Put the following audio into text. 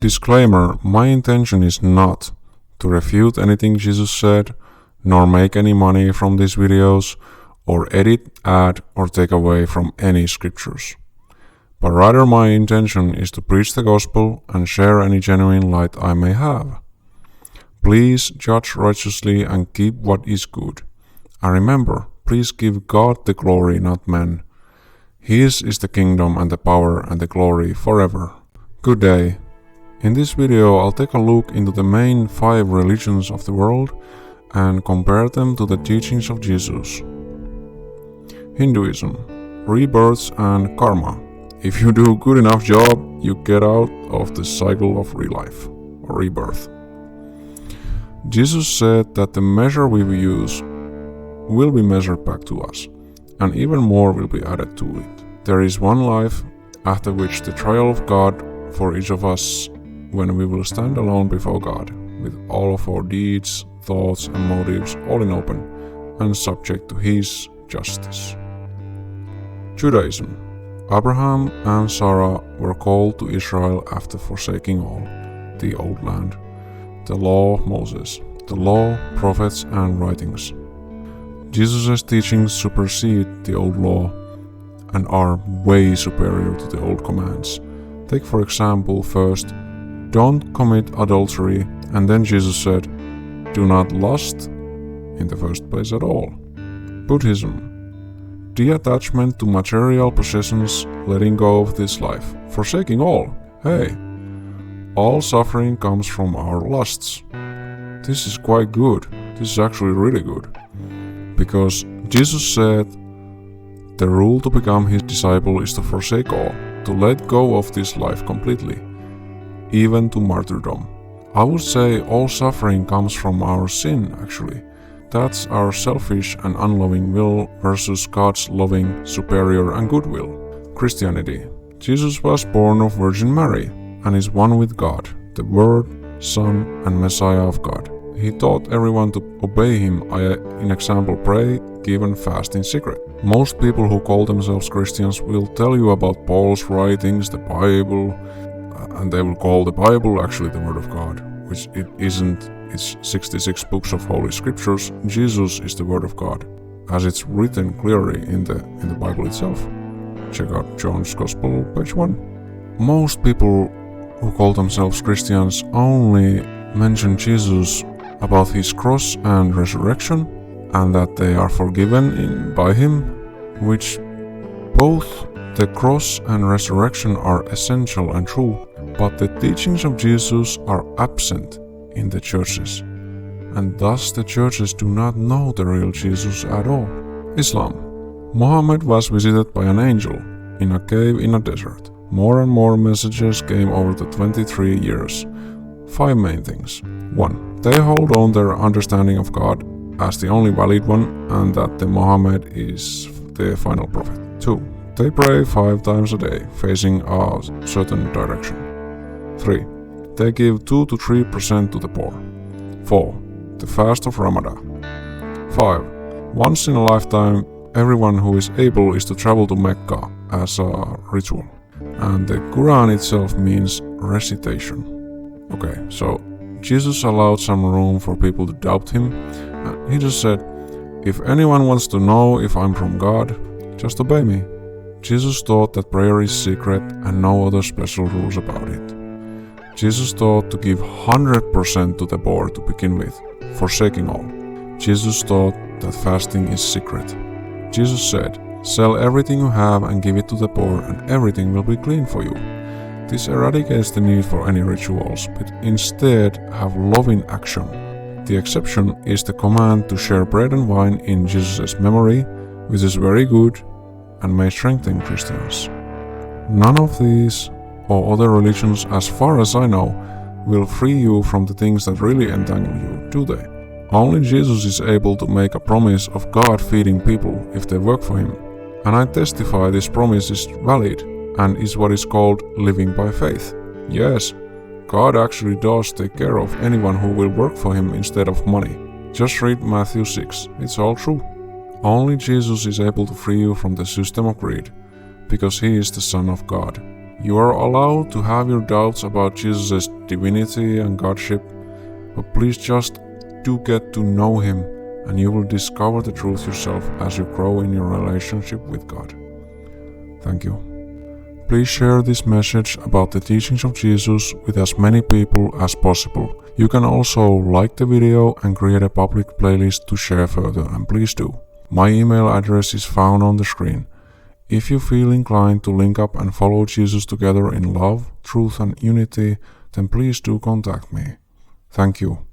Disclaimer, my intention is not to refute anything Jesus said, nor make any money from these videos, or edit, add, or take away from any scriptures. But rather my intention is to preach the gospel and share any genuine light I may have. Please judge righteously and keep what is good. And remember, please give God the glory, not men. His is the kingdom and the power and the glory forever. Good day. In this video I'll take a look into the main 5 religions of the world and compare them to the teachings of Jesus. Hinduism, rebirths and karma. If you do a good enough job, you get out of the cycle of relife or rebirth. Jesus said that the measure we use will be measured back to us, and even more will be added to it. There is one life after which the trial of God for each of us, when we will stand alone before God, with all of our deeds, thoughts and motives all in open, and subject to His justice. Judaism. Abraham and Sarah were called to Israel after forsaking all, the old land, the law of Moses, the law, prophets and writings. Jesus' teachings supersede the old law and are way superior to the old commands. Take for example first, don't commit adultery, and then Jesus said, do not lust in the first place at all. Buddhism. Detachment to material possessions, letting go of this life, forsaking all. Hey, all suffering comes from our lusts. This is quite good. This is actually really good. Because Jesus said the rule to become His disciple is to forsake all, to let go of this life completely, even to martyrdom. I would say all suffering comes from our sin, actually. That's our selfish and unloving will versus God's loving, superior and good will. Christianity. Jesus was born of Virgin Mary and is one with God, the Word, Son and Messiah of God. He taught everyone to obey Him, in example pray, give and fast in secret. Most people who call themselves Christians will tell you about Paul's writings, the Bible, and they will call the Bible actually the Word of God, which it isn't. It's 66 books of Holy Scriptures. Jesus is the Word of God, as it's written clearly in the Bible itself. Check out John's Gospel, page 1. Most people who call themselves Christians only mention Jesus about His cross and resurrection, and that they are forgiven by Him, which both the cross and resurrection are essential and true, but the teachings of Jesus are absent in the churches, and thus the churches do not know the real Jesus at all. Islam. Muhammad was visited by an angel in a cave in a desert. More and more messages came over the 23 years. 5 main things. 1. They hold on their understanding of God as the only valid one, and that the Muhammad is the final prophet. 2. They pray 5 times a day, facing a certain direction. 3. They give 2 to 3% to the poor. 4. The fast of Ramadan. 5. Once in a lifetime, everyone who is able is to travel to Mecca as a ritual. And the Quran itself means recitation. Okay, so Jesus allowed some room for people to doubt Him, and He just said, if anyone wants to know if I'm from God, just obey me. Jesus taught that prayer is secret and no other special rules about it. Jesus taught to give 100% to the poor to begin with, forsaking all. Jesus taught that fasting is secret. Jesus said, sell everything you have and give it to the poor, and everything will be clean for you. This eradicates the need for any rituals, but instead have loving action. The exception is the command to share bread and wine in Jesus' memory, which is very good and may strengthen Christians. None of these or other religions, as far as I know, will free you from the things that really entangle you, do they? Only Jesus is able to make a promise of God feeding people if they work for Him. And I testify this promise is valid and is what is called living by faith. Yes, God actually does take care of anyone who will work for Him instead of money. Just read Matthew 6, it's all true. Only Jesus is able to free you from the system of greed, because He is the Son of God. You are allowed to have your doubts about Jesus' divinity and Godship, but please just do get to know Him, and you will discover the truth yourself as you grow in your relationship with God. Thank you. Please share this message about the teachings of Jesus with as many people as possible. You can also like the video and create a public playlist to share further, and please do. My email address is found on the screen. If you feel inclined to link up and follow Jesus together in love, truth and unity, then please do contact me. Thank you.